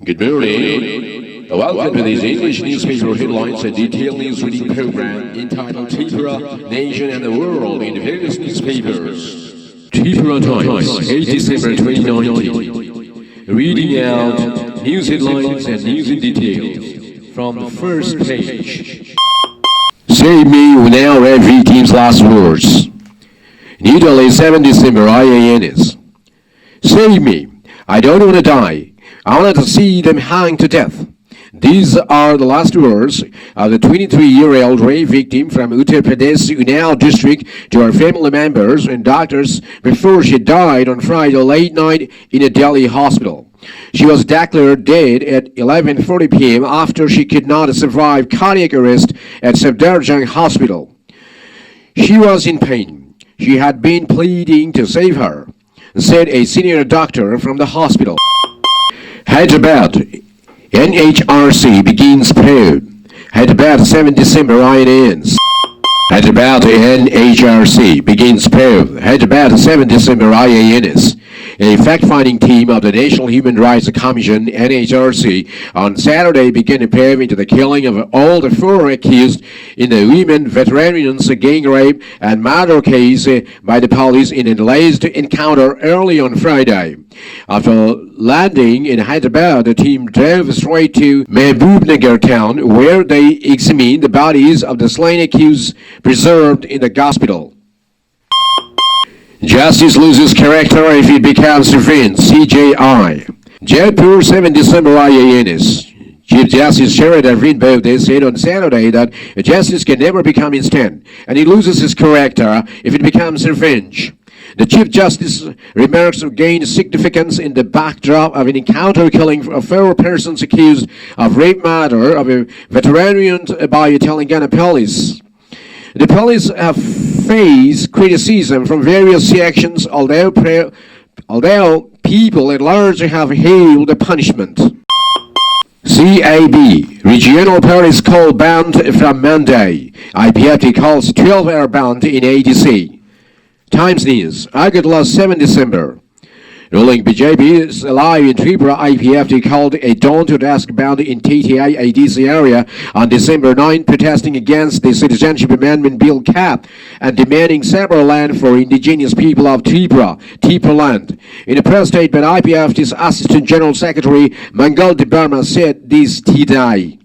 Good morning. Welcome to this English newspaper headlines and detailed news reading program entitled Tripura, Nation and the World in various newspapers. Tripura Times, 8 December 2019. Reading out news headlines and news in details from the first page. Save me will now read victims' last words. New Delhi, 7 December, IANS. Save me. I don't want to die. I want to see them hanged to death. These are the last words of the 23-year-old rape victim from Uttar Pradesh, Unnao district to her family members and doctors before she died on Friday late night in a Delhi hospital. She was declared dead at 11:40 p.m. after she could not survive cardiac arrest at Safdarjung Hospital. She was in pain. She had been pleading to save her, said a senior doctor from the hospital. Hyderabad, NHRC begins probe. Hyderabad, 7 December, IANS. Hyderabad, NHRC begins probe. Hyderabad, 7 December, IANS. A fact-finding team of the National Human Rights Commission, NHRC, on Saturday began a probe into the killing of all the four accused in the women veterans gang rape and murder case by the police in an alleged encounter early on Friday. After landing in Hyderabad, the team drove straight to Mehbubnagar town, where they examined the bodies of the slain accused preserved in the hospital. Justice loses character if it becomes revenge, CJI. Jaipur, 7 December, IANS. Chief Justice Sharad Arvind Bobde said on Saturday that justice can never become instant, and it loses its character if it becomes revenge. The Chief Justice's remarks gained significance in the backdrop of an encounter killing of four persons accused of rape murder of a veteran by Telangana police. The police have faced criticism from various sections, although people at large have hailed the punishment. CAB, regional parties call banned from Monday. IPFT calls 12-hour ban in ADC. Times News, August 7 December. Ruling BJP is alive in Tripura. IPFT called a dawn-to-dusk ban in TTI ADC area on December 9, protesting against the Citizenship Amendment Bill cap and demanding several land for indigenous people of Tripura land. In a press statement, IPFT's Assistant General Secretary Mangal Debarma said this today.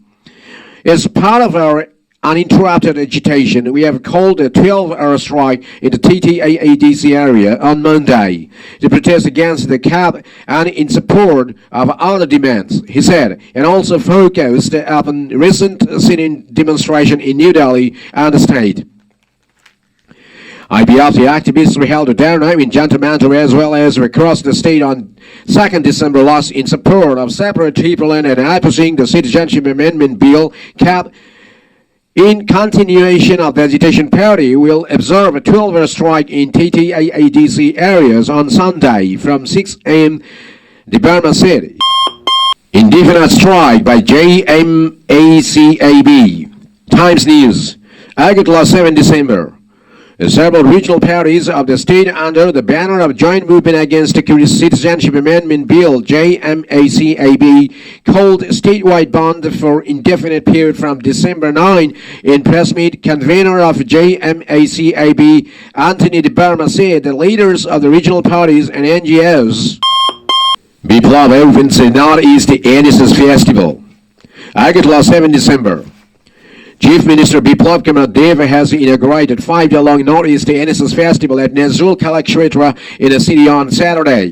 As part of our uninterrupted agitation, we have called a 12-hour strike in the TTAADC area on Monday to protest against the cap and in support of other demands, he said, and also focused upon recent sitting demonstration in New Delhi and the state. IPFT activists held a dharna in Jantar Mantar as well as across the state on 2nd December last in support of separate Tripura and opposing the Citizenship Amendment Bill cap. In continuation of the agitation, party will observe a 12-hour strike in TTAADC areas on Sunday from 6 a.m., Debarma said. Indefinite strike by JMACAB. Times News, August 7 December. Several regional parties of the state under the banner of Joint Movement Against the Citizenship Amendment Bill, JMACAB, called statewide ban for indefinite period from December 9. In press meet, convener of JMACAB, Anthony Debarma, said the leaders of the regional parties and NGOs. Biplab opens the Northeast NSS Festival. August 7 December. Chief Minister Biplab Kumar Deva has inaugurated 5-day-long Northeast NSS Festival at Nazrul Kalakshetra in the city on Saturday.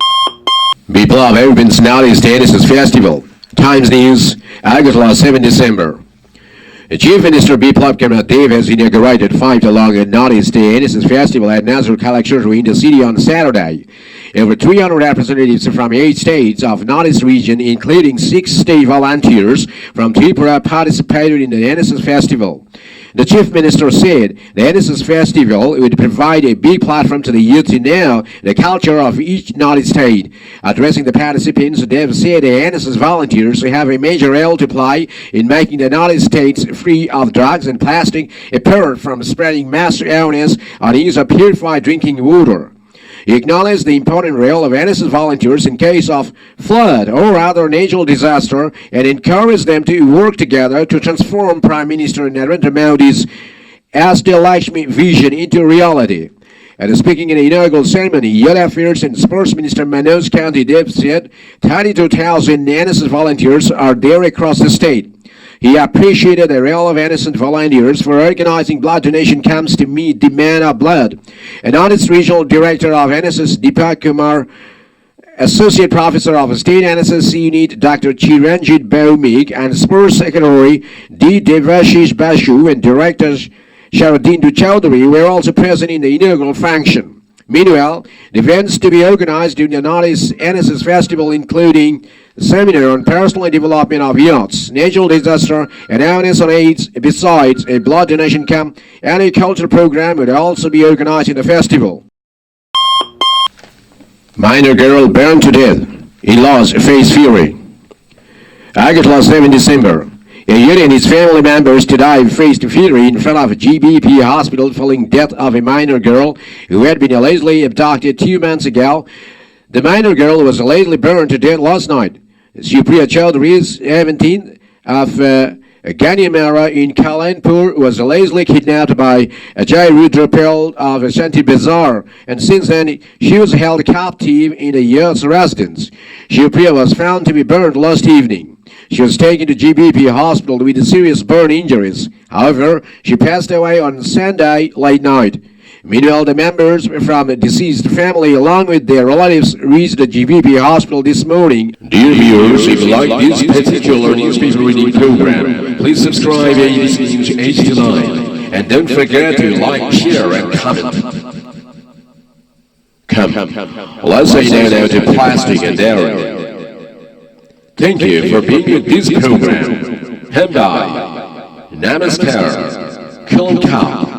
Biplab opens Northeast NSS Festival. Times News, August 7 December. Chief Minister Biplab Kumar Deva has inaugurated 5-day-long Northeast NSS Festival at Nazrul Kalakshetra in the city on Saturday. Over 300 representatives from 8 states of Northeast region, including 6 state volunteers from Tripura, participated in the NSS Festival. The Chief Minister said the NSS Festival would provide a big platform to the youth to know the culture of each Northeast state. Addressing the participants, Dev said the NSS volunteers have a major role to play in making the Northeast states free of drugs and plastic, apart from spreading mass awareness on the use of purified drinking water. He acknowledged the important role of NSS volunteers in case of flood or other natural disaster and encouraged them to work together to transform Prime Minister Narendra Modi's Lakshmi vision into reality. And speaking in the inaugural ceremony, Youth Affairs and Sports Minister Manoj County Dev said 32,000 NSS volunteers are there across the state. He appreciated the role of innocent volunteers for organizing blood donation camps to meet demand of blood. And Honest Regional Director of NSS, Deepak Kumar, Associate Professor of State NSS Unit, Dr. Chiranjit Baumik, and Sports Secretary D. Devashish Bashu and Directors Sharadindu Chowdhury were also present in the inaugural function. Meanwhile, the events to be organized during the Northeast NSS Festival, including a seminar on personal development of youths, natural disaster, and awareness on AIDS, besides a blood donation camp and a cultural program, would also be organized in the festival. Minor girl burned to death. In-laws face fury. August last 7 December. A youth and his family members today faced fury in front of a GBP hospital following death of a minor girl who had been allegedly abducted 2 months ago. The minor girl was allegedly burned to death last night. Supriya Chaudhary, 17, of Ganyamara in Kalanpur, was allegedly kidnapped by Ajay Rudrapal of Shanti Bazaar, and since then she was held captive in a youth's residence. Supriya was found to be burned last evening. She was taken to GBP hospital with serious burn injuries. However, she passed away on Sunday late night. Meanwhile, the members from the deceased family, along with their relatives, reached the GBP hospital this morning. Dear viewers, if you like this particular newspaper reading program, please subscribe to abcnews agtlive, and don't forget to like, share, and comment. Come, let's say no now to plastic and dairy. Thank you for being with this program. Hamdai, Namaskar, Kulkam.